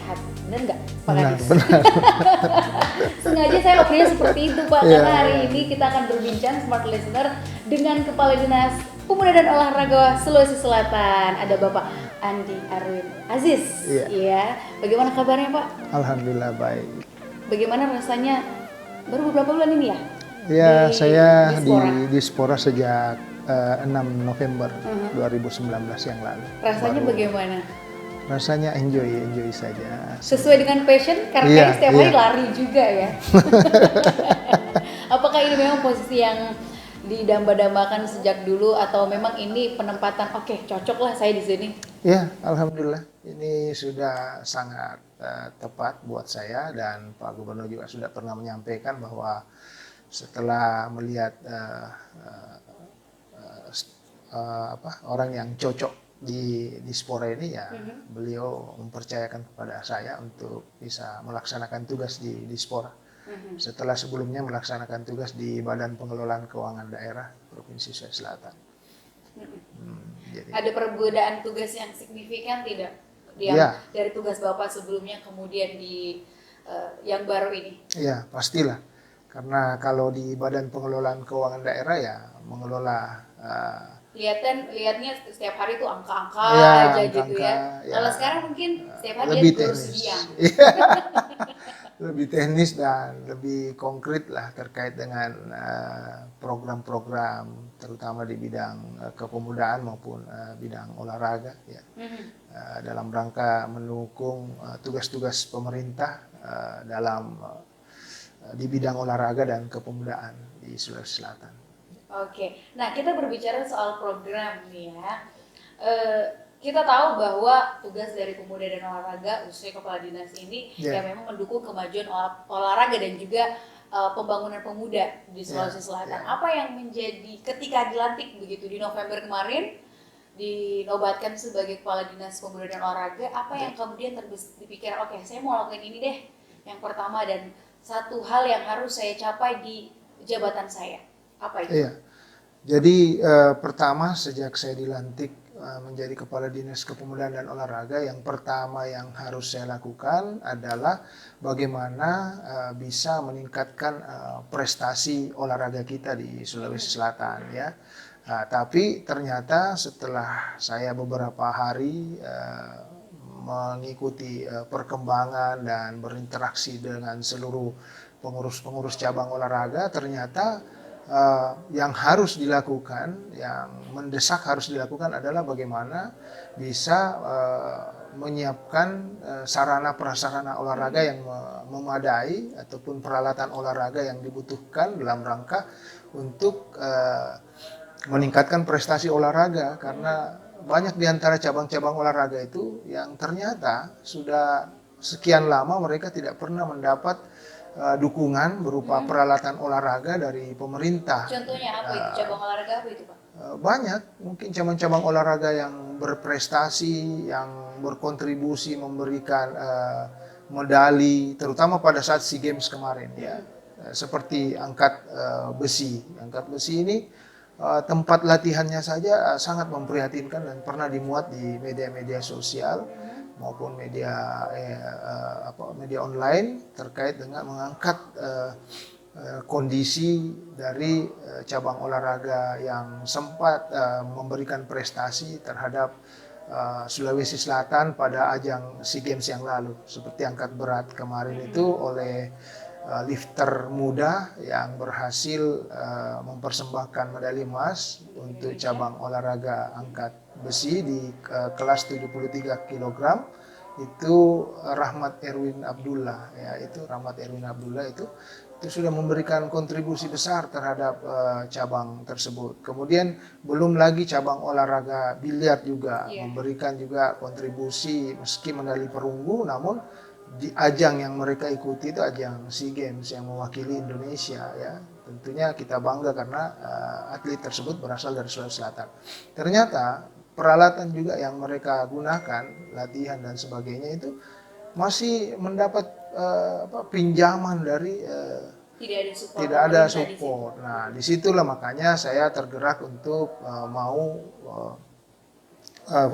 sehat. Benar nggak, Pak Benar, Kadis? benar. Sengaja saya openingnya seperti itu, Pak, Iya, karena hari iya. ini kita akan berbincang Smart Listener dengan Kepala Dinas Pemuda dan Olahraga Sulawesi Selatan. Ada Bapak Andi Arwin Aziz. Iya. Iya. Bagaimana kabarnya, Pak? Alhamdulillah baik. Bagaimana rasanya baru beberapa bulan ini ya? Ya, saya di Dispora. Dispora sejak 6 November 2019 yang lalu. Rasanya Baru- bagaimana? Rasanya enjoy saja. Sesuai dengan passion karena Iya, kayaknya setiap hari iya. lari juga ya. Apakah ini memang posisi yang didamba-dambakan sejak dulu atau memang ini penempatan oke, cocok lah saya di sini? Ya, alhamdulillah ini sudah sangat tepat buat saya, dan Pak Gubernur juga sudah pernah menyampaikan bahwa setelah melihat orang yang cocok di Dispora ini, ya beliau mempercayakan kepada saya untuk bisa melaksanakan tugas di Dispora. Setelah sebelumnya melaksanakan tugas di Badan Pengelolaan Keuangan Daerah Provinsi Sulawesi Selatan. Jadi, Ada perbedaan tugas yang signifikan tidak? Iya. Dari tugas Bapak sebelumnya kemudian di yang baru ini? ya pastilah, karena kalau di Badan Pengelolaan Keuangan Daerah ya mengelola Lihatnya setiap hari tuh angka-angka Ya, aja gitu angka-angka, ya. ya. Kalau sekarang mungkin setiap hari lebih dia terus teknis. siang. Lebih teknis dan lebih konkret lah terkait dengan program-program terutama di bidang kepemudaan maupun bidang olahraga, ya. Dalam rangka mendukung tugas-tugas pemerintah dalam di bidang olahraga dan kepemudaan di Sulawesi Selatan. Oke, nah kita berbicara soal program nih ya. Kita tahu bahwa tugas dari Pemuda dan Olahraga khususnya Kepala Dinas ini Yeah. ya memang mendukung kemajuan olahraga dan juga pembangunan pemuda di Sulawesi Selatan. Yeah. Apa yang menjadi ketika dilantik begitu di November kemarin dinobatkan sebagai Kepala Dinas Pemuda dan Olahraga, apa yang kemudian dipikir, oke saya mau lakukan ini deh yang pertama dan satu hal yang harus saya capai di jabatan saya. Apa itu? Iya. Jadi pertama sejak saya dilantik menjadi Kepala Dinas Kepemudaan dan Olahraga, yang pertama yang harus saya lakukan adalah bagaimana bisa meningkatkan prestasi olahraga kita di Sulawesi Selatan, ya. Tapi ternyata setelah saya beberapa hari mengikuti perkembangan dan berinteraksi dengan seluruh pengurus-pengurus cabang olahraga, ternyata yang harus dilakukan, yang mendesak harus dilakukan adalah bagaimana bisa menyiapkan sarana prasarana olahraga yang memadai ataupun peralatan olahraga yang dibutuhkan dalam rangka untuk meningkatkan prestasi olahraga, karena banyak di antara cabang-cabang olahraga itu yang ternyata sudah sekian lama mereka tidak pernah mendapat dukungan berupa peralatan olahraga dari pemerintah. Contohnya apa itu? Cabang olahraga apa itu, Pak? Banyak, mungkin cabang-cabang olahraga yang berprestasi, yang berkontribusi memberikan medali, terutama pada saat SEA Games kemarin, ya. Seperti angkat besi. Angkat besi ini tempat latihannya saja sangat memprihatinkan dan pernah dimuat di media-media sosial maupun media online terkait dengan mengangkat kondisi dari cabang olahraga yang sempat memberikan prestasi terhadap Sulawesi Selatan pada ajang SEA Games yang lalu, seperti angkat berat kemarin itu oleh lifter muda yang berhasil mempersembahkan medali emas untuk cabang olahraga angkat besi di kelas 73 kg. Itu Rahmat Erwin Abdullah, ya, itu Rahmat Erwin Abdullah itu sudah memberikan kontribusi besar terhadap cabang tersebut. Kemudian belum lagi cabang olahraga biliar juga memberikan juga kontribusi, meski medali perunggu, namun di ajang yang mereka ikuti itu ajang SEA Games yang mewakili Indonesia, ya. Tentunya kita bangga karena atlet tersebut berasal dari Sulawesi Selatan. Ternyata peralatan juga yang mereka gunakan, latihan dan sebagainya itu masih mendapat pinjaman dari tidak ada support. Nah, disitulah makanya saya tergerak untuk mau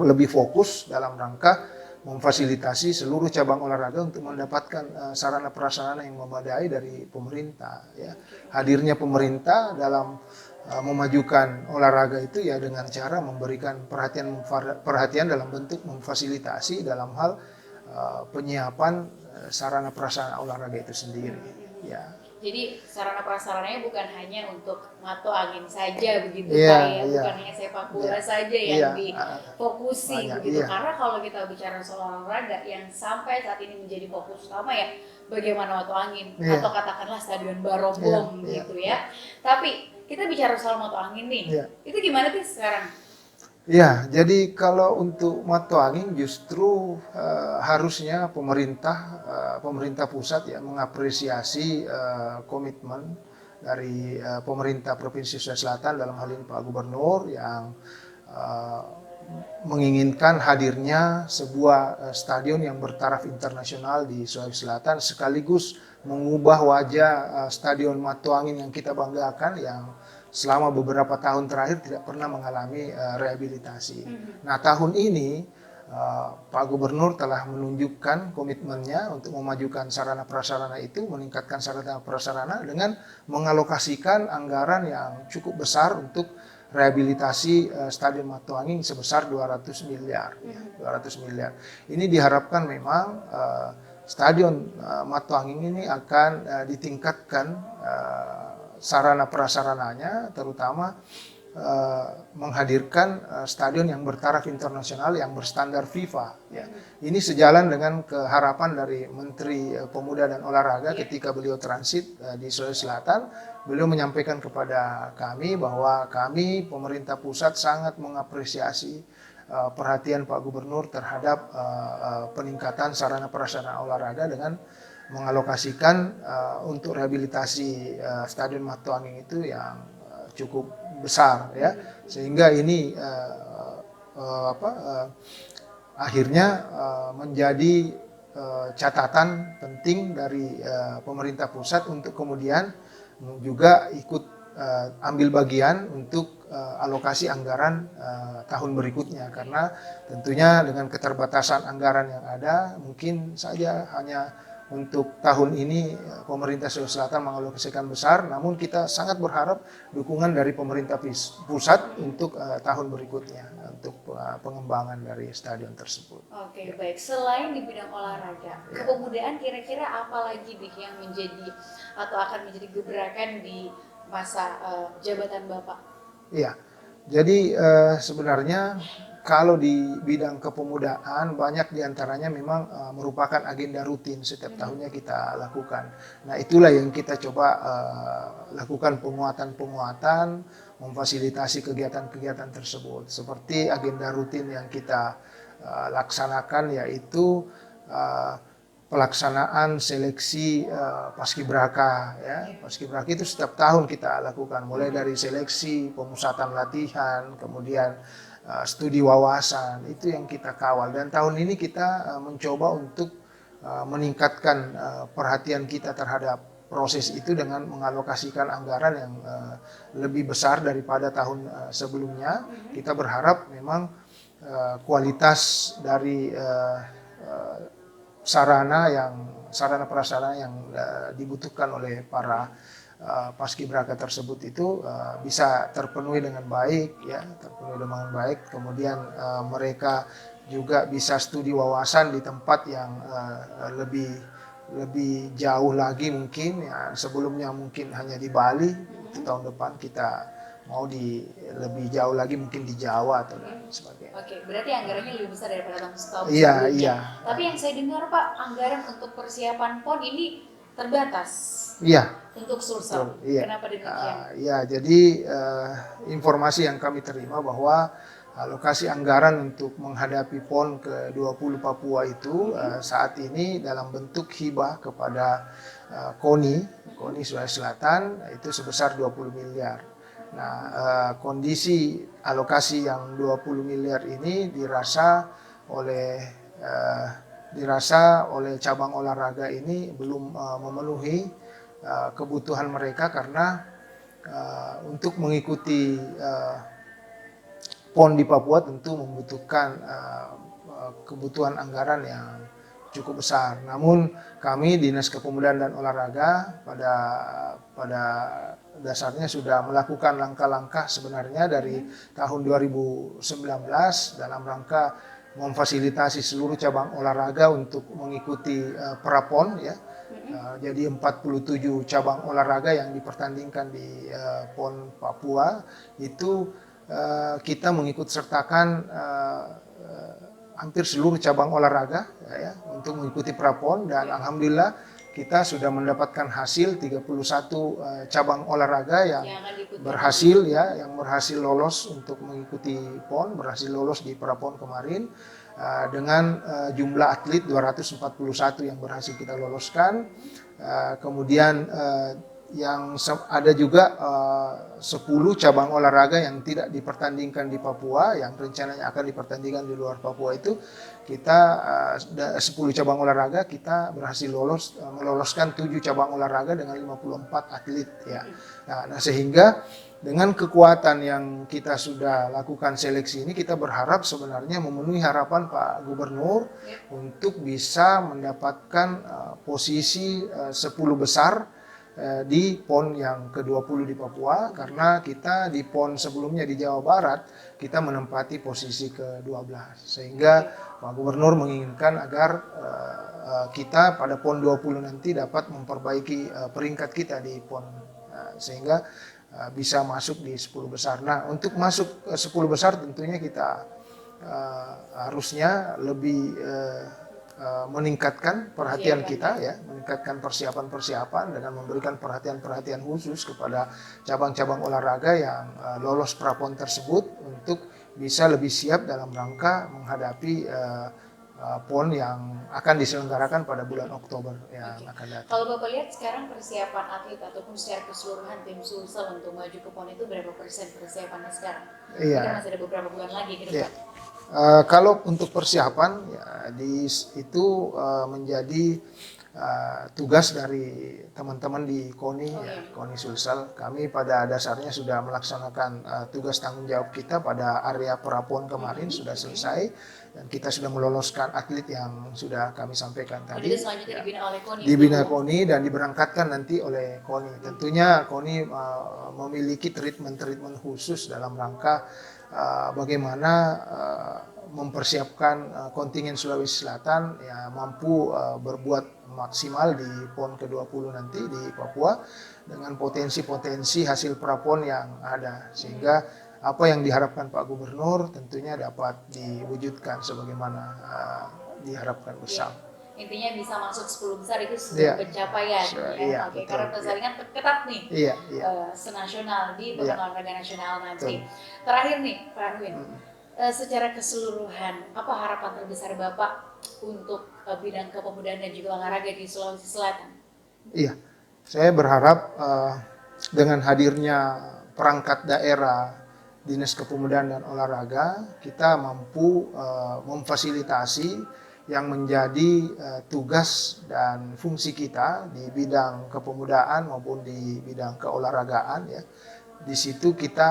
lebih fokus dalam rangka memfasilitasi seluruh cabang olahraga untuk mendapatkan sarana prasarana yang memadai dari pemerintah. Ya. Hadirnya pemerintah dalam memajukan olahraga itu ya dengan cara memberikan perhatian dalam bentuk memfasilitasi dalam hal penyiapan sarana prasarana olahraga itu sendiri. Ya. Jadi sarana prasarananya bukan hanya untuk mato angin saja begitu Iya, Pak ya, iya. bukan hanya sepak bola Iya, saja yang iya, difokusi banyak, begitu. iya. Karena kalau kita bicara soal olahraga yang sampai saat ini menjadi fokus utama ya bagaimana mato angin Iya. atau katakanlah Stadion Barobong Iya, gitu ya. Tapi kita bicara soal mato angin nih, Iya. itu gimana sih sekarang? Ya, jadi kalau untuk mato angin justru harusnya pemerintah pusat ya mengapresiasi komitmen dari pemerintah Provinsi Sulawesi Selatan dalam hal ini Pak Gubernur yang menginginkan hadirnya sebuah stadion yang bertaraf internasional di Sulawesi Selatan sekaligus mengubah wajah stadion mato angin yang kita banggakan yang selama beberapa tahun terakhir tidak pernah mengalami rehabilitasi. Nah, tahun ini Pak Gubernur telah menunjukkan komitmennya untuk memajukan sarana prasarana itu, meningkatkan sarana prasarana dengan mengalokasikan anggaran yang cukup besar untuk rehabilitasi Stadion Mato Angin sebesar 200 miliar. 200 miliar. Ini diharapkan memang Stadion Mato Angin ini akan ditingkatkan sarana prasarananya, terutama menghadirkan stadion yang bertaraf internasional yang berstandar FIFA. Ya. Ini sejalan dengan keharapan dari Menteri Pemuda dan Olahraga ketika beliau transit di Sulawesi Selatan. Beliau menyampaikan kepada kami bahwa kami pemerintah pusat sangat mengapresiasi perhatian Pak Gubernur terhadap peningkatan sarana prasarana olahraga dengan mengalokasikan untuk rehabilitasi Stadion Mato Angin itu yang cukup besar ya, sehingga ini akhirnya menjadi catatan penting dari pemerintah pusat untuk kemudian juga ikut ambil bagian untuk alokasi anggaran tahun berikutnya, karena tentunya dengan keterbatasan anggaran yang ada mungkin saja hanya untuk tahun ini pemerintah Sulawesi Selatan mengalokasikan besar, namun kita sangat berharap dukungan dari pemerintah pusat untuk tahun berikutnya untuk pengembangan dari stadion tersebut. Oke, baik. Selain di bidang olahraga, kepemudaan kira-kira apa lagi nih yang menjadi atau akan menjadi gebrakan di masa jabatan Bapak? Iya, jadi sebenarnya kalau di bidang kepemudaan banyak diantaranya memang merupakan agenda rutin setiap tahunnya kita lakukan. Nah, itulah yang kita coba lakukan penguatan-penguatan, memfasilitasi kegiatan-kegiatan tersebut. Seperti agenda rutin yang kita laksanakan yaitu pelaksanaan seleksi paskibraka ya. Paskibraka itu setiap tahun kita lakukan, mulai dari seleksi, pemusatan latihan, kemudian studi wawasan, itu yang kita kawal. Dan tahun ini kita mencoba untuk meningkatkan perhatian kita terhadap proses itu dengan mengalokasikan anggaran yang lebih besar daripada tahun sebelumnya. Kita berharap memang kualitas dari sarana prasarana yang dibutuhkan oleh para paskibraka tersebut itu bisa terpenuhi dengan baik ya, terpenuhi dengan baik. Kemudian mereka juga bisa studi wawasan di tempat yang lebih jauh lagi mungkin ya. Sebelumnya mungkin hanya di Bali, itu tahun depan kita mau lebih jauh lagi mungkin di Jawa atau dan sebagainya. Oke, berarti anggarannya lebih besar daripada tahun sebelumnya. Iya, iya. Tapi yang saya dengar Pak, anggaran untuk persiapan PON ini terbatas. Iya. Untuk Sulsel. Iya. Kenapa demikian? Ya, jadi informasi yang kami terima bahwa alokasi anggaran untuk menghadapi PON ke-20 Papua itu saat ini dalam bentuk hibah kepada KONI Sulawesi Selatan itu sebesar 20 miliar. Nah, kondisi alokasi yang 20 miliar ini dirasa oleh cabang olahraga ini belum memenuhi kebutuhan mereka, karena untuk mengikuti PON di Papua tentu membutuhkan kebutuhan anggaran yang cukup besar. Namun kami Dinas Kepemudaan dan Olahraga pada dasarnya sudah melakukan langkah-langkah sebenarnya dari tahun 2019 dalam rangka memfasilitasi seluruh cabang olahraga untuk mengikuti Prapon ya. Jadi 47 cabang olahraga yang dipertandingkan di PON Papua itu kita mengikut sertakan hampir seluruh cabang olahraga ya, untuk mengikuti Prapon, dan alhamdulillah kita sudah mendapatkan hasil 31 cabang olahraga yang berhasil ya, yang berhasil lolos untuk mengikuti PON, berhasil lolos di Prapon kemarin dengan jumlah atlet 241 yang berhasil kita loloskan. Kemudian yang ada juga 10 cabang olahraga yang tidak dipertandingkan di Papua, yang rencananya akan dipertandingkan di luar Papua. Itu kita 10 cabang olahraga kita berhasil meloloskan 7 cabang olahraga dengan 54 atlet ya. Nah, sehingga dengan kekuatan yang kita sudah lakukan seleksi ini, kita berharap sebenarnya memenuhi harapan Pak Gubernur untuk bisa mendapatkan posisi 10 besar di PON yang ke-20 di Papua, karena kita di PON sebelumnya di Jawa Barat kita menempati posisi ke-12, sehingga Pak Gubernur menginginkan agar kita pada PON 20 nanti dapat memperbaiki peringkat kita di PON sehingga bisa masuk di 10 besar. Nah, untuk masuk ke 10 besar tentunya kita harusnya lebih meningkatkan perhatian kita ya, meningkatkan persiapan-persiapan dengan memberikan perhatian-perhatian khusus kepada cabang-cabang olahraga yang lolos Prapon tersebut untuk bisa lebih siap dalam rangka menghadapi PON yang akan diselenggarakan pada bulan Oktober yang akan datang. Kalau Bapak lihat sekarang persiapan atlet ataupun secara keseluruhan tim Sulsel untuk maju ke PON itu berapa persen persiapannya sekarang? Iya. Karena masih ada beberapa bulan lagi ke depan. Iya. Kalau untuk persiapan ya, itu menjadi tugas dari teman-teman di KONI, KONI Sulsel. Kami pada dasarnya sudah melaksanakan tugas tanggung jawab kita pada area Prapon kemarin sudah selesai, dan kita sudah meloloskan atlet yang sudah kami sampaikan tadi. Jadi selanjutnya dibina oleh KONI. Dibina KONI dan diberangkatkan nanti oleh KONI. Tentunya KONI memiliki treatment khusus dalam rangka bagaimana mempersiapkan kontingen Sulawesi Selatan ya mampu berbuat maksimal di PON ke-20 nanti di Papua dengan potensi-potensi hasil Prapon yang ada, sehingga apa yang diharapkan Pak Gubernur tentunya dapat diwujudkan sebagaimana diharapkan bersama. Intinya bisa masuk 10 besar itu sudah pencapaian ya. Oke, karena persaingan ketat nih. Senasional di pekan olahraga nasional nanti. Terakhir nih Pak Arwin, secara keseluruhan apa harapan terbesar Bapak untuk bidang kepemudaan dan juga olahraga di Sulawesi Selatan? Iya, saya berharap dengan hadirnya perangkat daerah Dinas Kepemudaan dan Olahraga, kita mampu memfasilitasi yang menjadi tugas dan fungsi kita di bidang kepemudaan maupun di bidang keolahragaan ya. Di situ kita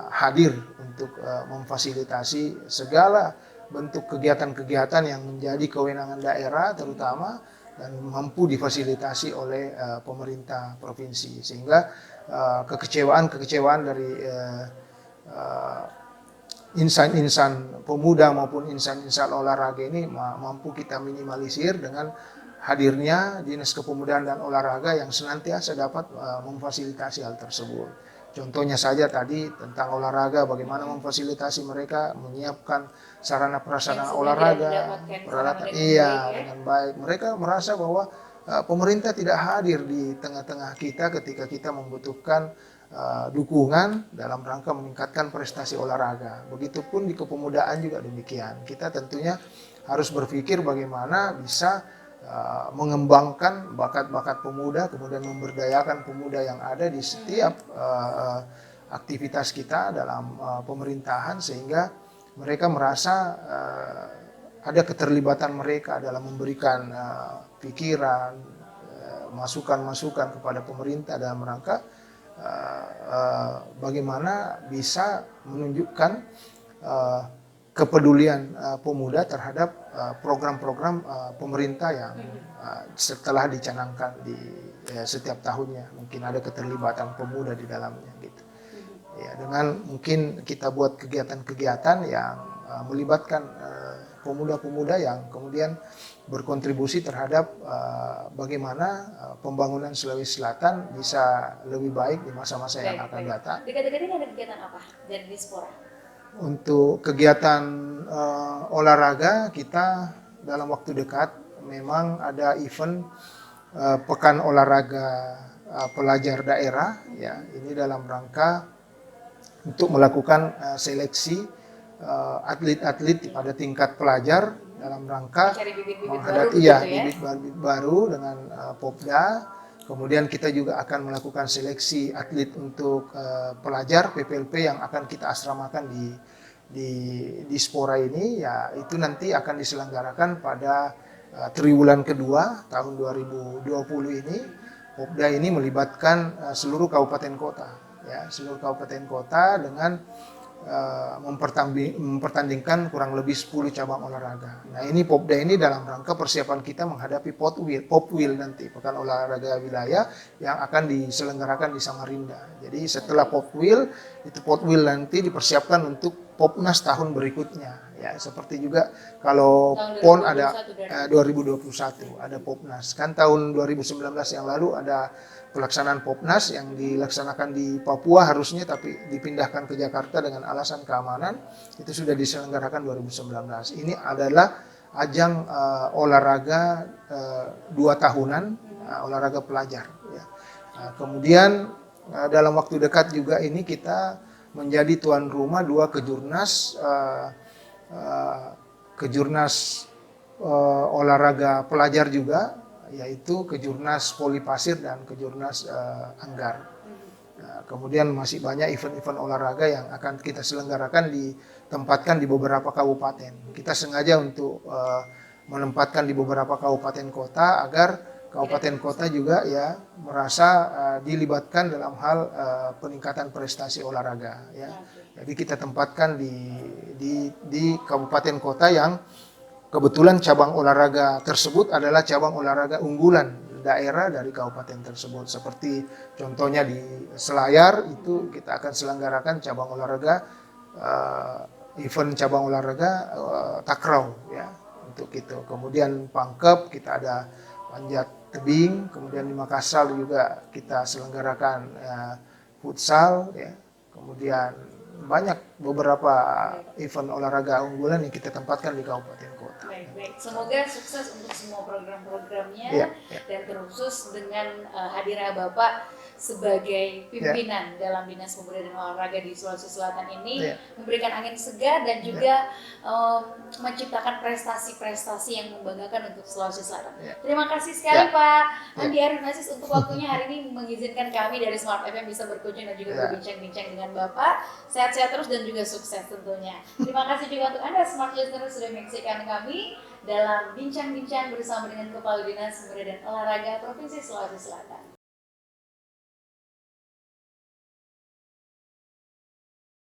hadir untuk memfasilitasi segala bentuk kegiatan-kegiatan yang menjadi kewenangan daerah terutama, dan mampu difasilitasi oleh pemerintah provinsi, sehingga kekecewaan dari insan-insan pemuda maupun insan-insan olahraga ini mampu kita minimalisir dengan hadirnya Dinas Kepemudaan dan Olahraga yang senantiasa dapat memfasilitasi hal tersebut. Contohnya saja tadi tentang olahraga, bagaimana memfasilitasi mereka menyiapkan sarana prasarana olahraga, peralatan dengan baik. Mereka merasa bahwa pemerintah tidak hadir di tengah-tengah kita ketika kita membutuhkan dukungan dalam rangka meningkatkan prestasi olahraga. Begitupun di kepemudaan juga demikian. Kita tentunya harus berpikir bagaimana bisa mengembangkan bakat-bakat pemuda, kemudian memberdayakan pemuda yang ada di setiap aktivitas kita dalam pemerintahan, sehingga mereka merasa ada keterlibatan mereka dalam memberikan pikiran, masukan-masukan kepada pemerintah dalam rangka bagaimana bisa menunjukkan kepedulian pemuda terhadap program-program pemerintah yang setelah dicanangkan di setiap tahunnya. Mungkin ada keterlibatan pemuda di dalamnya gitu. Ya, dengan mungkin kita buat kegiatan-kegiatan yang melibatkan pemuda-pemuda yang kemudian berkontribusi terhadap bagaimana pembangunan Sulawesi Selatan bisa lebih baik di masa-masa yang akan datang. Dekat-dekat ini ada kegiatan apa dari Dispora? Untuk kegiatan olahraga kita dalam waktu dekat memang ada event Pekan Olahraga Pelajar Daerah, ya ini dalam rangka untuk melakukan seleksi atlet-atlet pada tingkat pelajar dalam rangka menghadapi bibit-bibit baru dengan Popda. Kemudian kita juga akan melakukan seleksi atlet untuk pelajar PPLP yang akan kita asramakan di Dispora ini, ya itu nanti akan diselenggarakan pada triwulan kedua tahun 2020 ini. Popda ini melibatkan seluruh kabupaten kota, ya seluruh kabupaten kota dengan mempertandingkan kurang lebih 10 cabang olahraga. Nah ini Popda ini dalam rangka persiapan kita menghadapi Popwil nanti, Pekan Olahraga Wilayah yang akan diselenggarakan di Samarinda. Jadi setelah Popwil, itu Popwil nanti dipersiapkan untuk Popnas tahun berikutnya. Ya seperti juga kalau PON ada 2021 ada Popnas. Kan tahun 2019 yang lalu ada pelaksanaan Popnas yang dilaksanakan di Papua harusnya tapi dipindahkan ke Jakarta dengan alasan keamanan, itu sudah diselenggarakan 2019. Ini adalah ajang olahraga 2 tahunan, olahraga pelajar. Ya. Kemudian dalam waktu dekat juga ini kita menjadi tuan rumah 2 kejurnas olahraga pelajar juga, yaitu Kejurnas Poli Pasir dan Kejurnas Anggar. Nah, kemudian masih banyak event-event olahraga yang akan kita selenggarakan ditempatkan di beberapa kabupaten. Kita sengaja untuk menempatkan di beberapa kabupaten kota agar kabupaten kota juga ya merasa dilibatkan dalam hal peningkatan prestasi olahraga. Ya. Jadi kita tempatkan di kabupaten kota yang kebetulan cabang olahraga tersebut adalah cabang olahraga unggulan daerah dari kabupaten tersebut. Seperti contohnya di Selayar itu kita akan selenggarakan cabang olahraga event cabang olahraga takraw ya untuk itu. Kemudian Pangkep kita ada panjat tebing, kemudian di Makassar juga kita selenggarakan futsal ya. Kemudian banyak beberapa event olahraga unggulan yang kita tempatkan di kabupaten kota. Baik. Semoga sukses untuk semua program-programnya dan terkhusus dengan hadirnya Bapak sebagai pimpinan dalam Dinas Pemuda dan Olahraga di Sulawesi Selatan ini memberikan angin segar dan juga menciptakan prestasi-prestasi yang membanggakan untuk Sulawesi Selatan. Terima kasih sekali Pak Andi Arun Aziz untuk waktunya hari ini mengizinkan kami dari Smart FM bisa berkunjung dan juga berbincang-bincang dengan Bapak. Sehat-sehat terus dan juga sukses tentunya. Terima kasih juga untuk Anda Smart Listener sudah menyaksikan kami dalam bincang-bincang bersama dengan Kepala Dinas Pemuda dan Olahraga Provinsi Sulawesi Selatan.